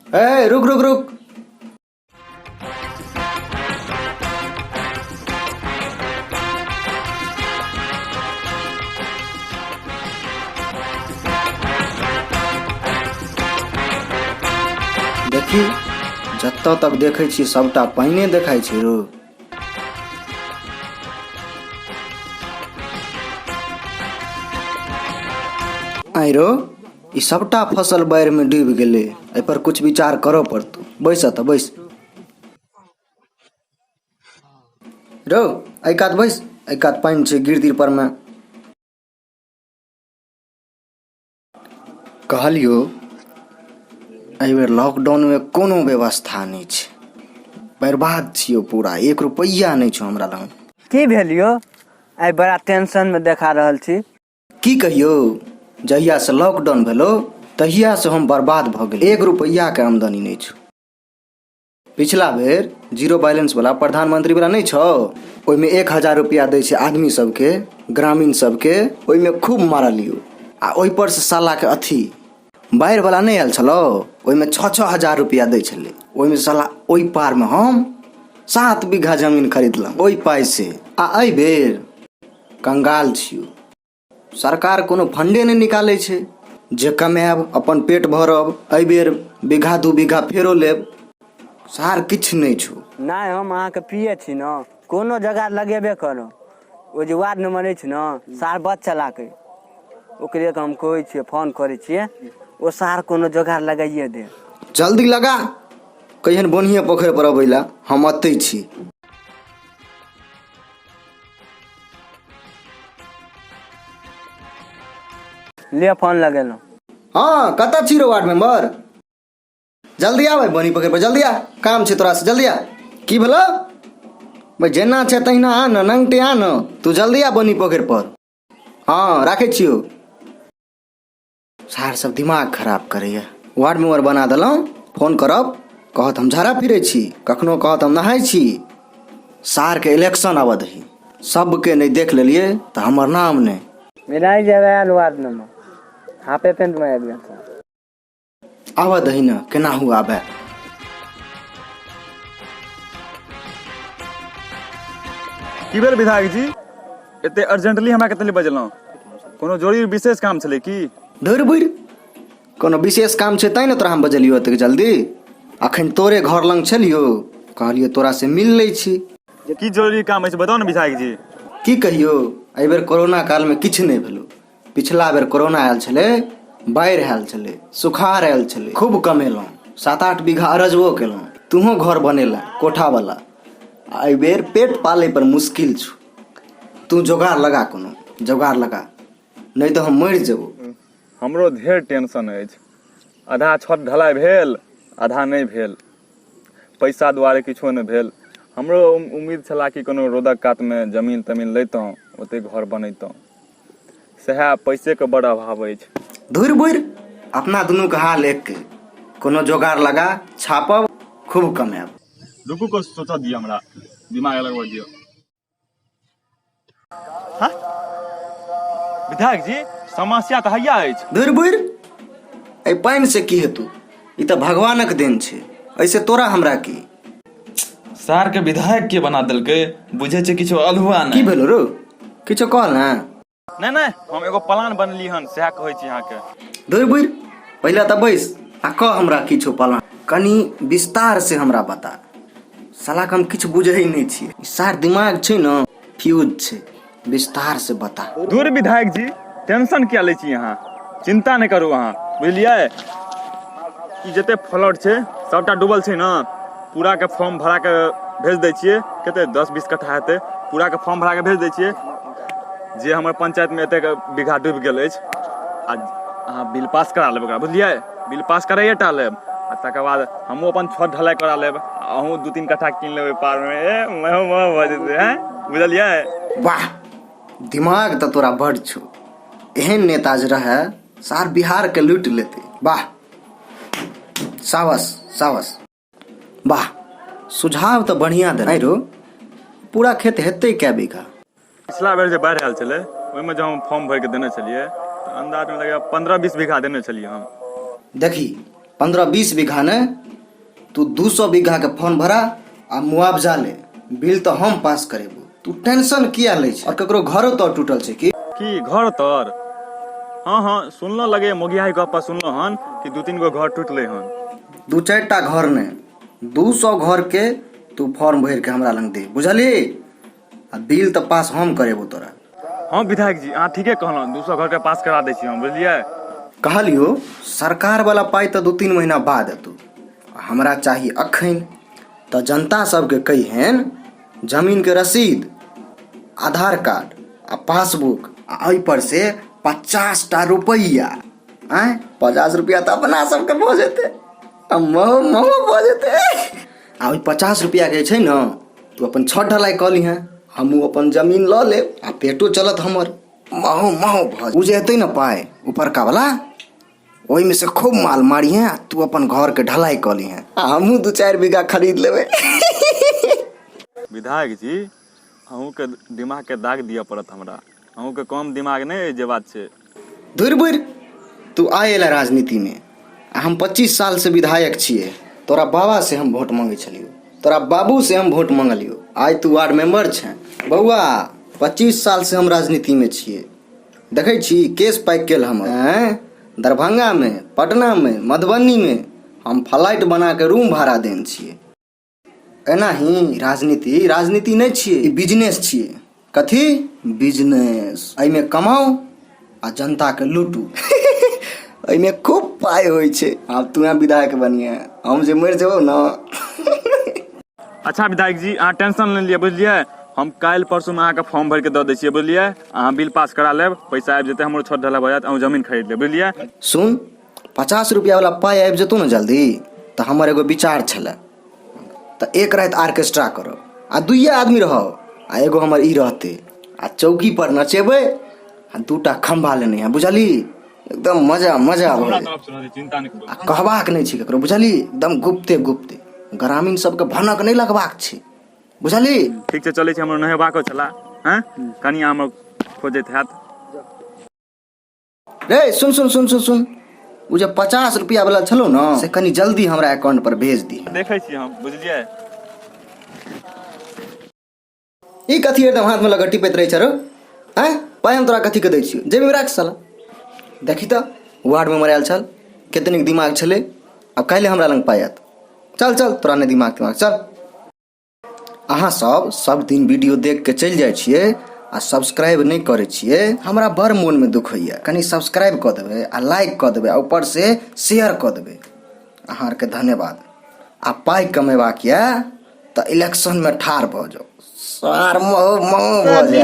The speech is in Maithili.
ए रुक रुक रुक। देखी जत्तऽ तक देखै छी सबटा पाइने देखाइ छै रो। आई रो ई सबटा फसल बाढ़ि में डूबि गेलै। एहि पर कुछ विचार करऽ पड़तौ। बैस तऽ बैस रो, एहि कात बैस। एहि कात पानि छै गिरदिर पर में। कहलियो एहि बेर लॉकडाउन में कोनो व्यवस्था नहीं छै। बर्बाद छियो पूरा, 1 रुपैया नहीं छौ हमरा लग। की भेल यौ? आई बड़ा टेंशन में देखा रहल छी। की कहियो, जहिया से लॉकडाउन भेलो तहिया से हम बर्बाद भ गेल। 1 रुपैया के आमदनी नहीं छौ। पिछला बेर जीरो बैलेंस वाला प्रधानमंत्री वाला नहीं छौ, ओइ में 1000 रुपया दै छै आदमी सबके, ग्रामीण सबके। ओइ में खूब मारलियो। आ ओइ पर से साला के अथी बाढ़ि वाला नहीं आयल छलो, ओइ में 6-6 हजार रुपया दै छले। ओइ में साला ओइ पार में हम 7 बीघा जमीन खरीदलहुं ओइ पाइ से। आ एहि बेर कंगाल छियो। सरकार कोनो फंडे नहीं निकालै छै जे कमाएब अपन पेट भरब। एहि बेर बीघा 2 बीघा फेरो लेब। सार किछ नहीं छौ। नहीं हम अहाँ के पिए छी न, कोनो जगह लगेबे करो। ओ जे वार्ड नंबर अछि न, सार बच चला के ओकरे के हम कहै छियै, फोन करै छियै, ओ सार कोनो जगह लगाइए दे। जल्दी लगा, कहियन बोनिये पोखर पर अबै ला हम अतै छी। ले फोन लगेलहुँ। हाँ कतऽ छी रो वार्ड मेंबर? जल्दी आ भाई बोनी पोखर पर, जल्दी आ, काम छै तोरा से, जल्दी आ। की भेलो भाई? जेना छै तहिना आ न, नंगटे आ न। तू जल्दी आ बोनी पोखर पर। हाँ राखै छियो। सार सब दिमाग खराब करैया। वार्ड मेंबर बना देलहुँ, फोन करब कहत हम झाड़ा फिरै छी, कखनो कहत हम नहाय छी। सार के इलेक्शन आबऽ दही, सबके नहीं देख लेलिए तो हमर नाम नहीं। मिलाई जावे वार्ड नंबर, हाफे पेंट में आबि गेल। आबऽ दही न, केना हुआ आबे। की भेल विधायक जी? एते अर्जेंटली हमरा कते बजलहुँ? कोनो जरूरी विशेष काम छलै की? धुर बुढ़, कोनो विशेष काम छै तै न तोरा हम बजलियो एते जल्दी। अखन तोरे घर लंग छलियो, कहलियो तोरा से मिल लै छी। की जरूरी काम अछि बताउ ने विधायक जी। की कहियो, एहि बेर कोरोना काल में किछ नहीं भेलो। पिछला बेर कोरोना आयल छले, बाढ़ि आयल छले, सुखाड़ आयल छले, खूब कमेलहुँ। 7-8 बीघा अरजबो केलहुँ। तूहो घर बनेला कोठा वाला। एहि बेर पेट पाले पर मुश्किल छौ। तू जोगाड़ लगा, कोनो जोगाड़ लगा, नहीं तो हम मर जेबो। हमरो ढेर टेंशन अछि। आधा छत ढलाई भेल, आधा नहीं भेल। पैसा दुआरे किछो नहीं भेल। हमरो उम्मीद छला कि कोनो रोडक कात में जमीन तमीन लैतहुँ, ओते घर बनैतहुँ। सएह पैसे के बड़ अभाव अछि। धुर बुढ़, अपना दुनू के हाल एक के। कोनो जोगाड़ लगा, छापब, खूब कमाएब। रुकू को सोचा दिया हमरा, दिमाग लगवा दियो। हाँ? विधायक जी समस्या तो हैया अछि। धुर बुढ़, एहि पानि से की हेतु? ई तो भगवानक देन छै, ऐसे तोरा हमरा की? सार के विधायक के बना देलकै, बुझे छै किछो अलहुआ नहीं। की भेलो रो? किछो कहल ना? नहीं नहीं, हम एगो प्लान बनली हन, सएह कहै छी अहाँ के। धुर बुढ़, पहले तो बैस आ कह हमरा किछो प्लान। कनी विस्तार से हमरा बता। साला के हम किछ बुझै नहीं छियै। सार दिमाग छै न, फ्यूज छै। विस्तार से बता। दूर विधायक जी, टेंशन क्या ले छी अहाँ? चिंता नहीं करू अहाँ, बुझलिए? ई जते फ्लड छै सबटा डूबल छै न, पूरा के फॉर्म भरा के भेज दै छियै। कते 10-20 कट्ठा हेतै, पूरा के फॉर्म भरा के भेज दै छियै। जे हमर पंचायत में एते बीघा डूबि गेल अछि, आ अहाँ बिल पास करा लेब ओकरा, बुझलिए? बिल पास कराइए टा लेब, आ तकर बाद हमहूँ अपन छत ढलाई करा लेब। अहूँ 2-3 कट्ठा कीन लेबै पार में, मैं भऽ जेतै, हैं? बुझलिए? वाह, दिमाग तो तोरा बड़ छौ। एहन नेता जे रहे, सार बिहार के लूट लेते। वाह, सावस सावस। वाह, सुझाव तो बढ़िया दे रो। पूरा खेत हेतै कै बीघा? पिछला बेर जे बाढ़ि आयल छलै, ओहिमे जब हम फॉर्म भरि के देने छलियै, तो अंदाज में लगैया 15-20 बीघा देने छलियै हम। देखी 15-20 बीघा ने तू 200 बीघा के फॉर्म भरा आ मुआवजा ले, बिल तो हम पास करेबू। तू टेंशन किया ले छै? और ककरो घरो तो टूटल छै की घर तर? हाँ सुनलो लगे मोगियाही गप पर सुनलो हन कि 2-3 गो घर टूटले हन। 2-4टा घर ने 200 घर के तू फॉर्म भर के हमरा लग दे, बुझली? आ बिल तो पास हम करेबू तोरा। हाँ विधायक जी, अहाँ ठीके कहलहुँ, 200 घर के पास करा दै छी हम, बुझलियै? कहलियो सरकार वाला पाई तो 2-3 महीना बाद एतौ, हमरा चाहिए अखन। तो जनता सबके कहिहन जमीन के रसीद, आधार कार्ड आ पासबुक, आ ओहि पर से 50टा रुपैया। 50 रुपया तो अपना सबके भऽ जेतै, महो भऽ जेतै। आ ओहि 50 रुपया के छै न, तू अपन छत ढलाई कऽ लीहें, हमहूँ अपन जमीन लऽ लेब आ पेटो चलत हमर। महो भऽ उ जे हेतै न पाइ ऊपरका वाला, ओहि में से खूब माल मारिहे, तू अपन घर के ढलाई कऽ लीहें, हमहूँ 2-4 बीघा खरीद लेबै। विधायक जी, अहूँ के दिमाग के दाग दिया पड़त हमरा। अहूँ के कम दिमाग नहीं जे बात छै। धुर बुर, तू आए एला राजनीति में, आ हम 25 साल से विधायक छिए। तोरा बाबा से हम वोट मांगे छलियो, तोरा बाबू से हम वोट मांगलियो, आज तू वार्ड मेंबर छै। बउआ 25 साल से हम राजनीति में छिए, देखै छी केस पाकि गेल हमर। दरभंगा में, पटना में, मधुबनी में हम फ्लाइट बना के रूम भाड़ा देने छिए। एना ही राजनीति नहीं छिए, ई बिजनेस छिए। कथी बिजनेस? एहिमे कमाओ आ जनता के लूटू। एहिमे खूब पाइ होइ छै। आब तू विधायक बनिए, हम जे मरि जेबौ न। अच्छा विधायक जी, अहाँ टेंशन नहीं लिया, बुझलिए? हम काल्हि परसू में अहाँके फॉर्म भर के दऽ दै छियै, बुझलिए? अहाँ बिल पास करा लेब, पैसा आबि जेतै, हमरो छत ढला भऽ जायत, अहूँ जमीन खरीद लेब, बुझलिए? सुन, 50 रुपया वाला पाइ आबि जेतौ न जल्दी, तो हमर एगो विचार छलै। तो एक रात ऑर्केस्ट्रा करब आ 2 आदमी रहब, आ एगो हमर ई रहते, आ चौकी पर नचेबै, आ 2टा खंभा लेने हैं, बुझली? एकदम मजा चिंता नहीं करू। आ कहबाक नहीं छै ककरो, बुझली? एकदम गुप्ते ग्रामीण सबके भनक नहीं लगबाक छै, बुझली? ठीक छै, चलै छै, हमर नहेबाको छला। हैं कनी हमर खोजैत हैत। रे सुन, उ जे 50 रुपया वाला छलो न, से कनी जल्दी हमरा अकाउंट पर भेज दी। देखै छी हम, बुझलिए? ई कथी एकदम हाथ में लगट्टी पैत रहे छै रो? पाइ हम तोरा कथी के दै छियो? जेबी में राख साला। देखी तो वार्ड में मरायल छल, कितनी दिमाग छले। अब काल्हि हमरा लग पाइ आयत। चल तोरा नहीं दिमाग चल। अहाँ सब दिन वीडियो देख के चल जाए छिए आ सब्सक्राइब नहीं करे छिए, हमरा बड़ मन में दुख होइया। कनी सब्सक्राइब क देबे आ लाइक क देबे आ ऊपर से शेयर क देबे। अहाँ के धन्यवाद। आ पाइ कमेबाक या त इलेक्शन में ठाढ़ भ जाओ, सार मोह भ जाए।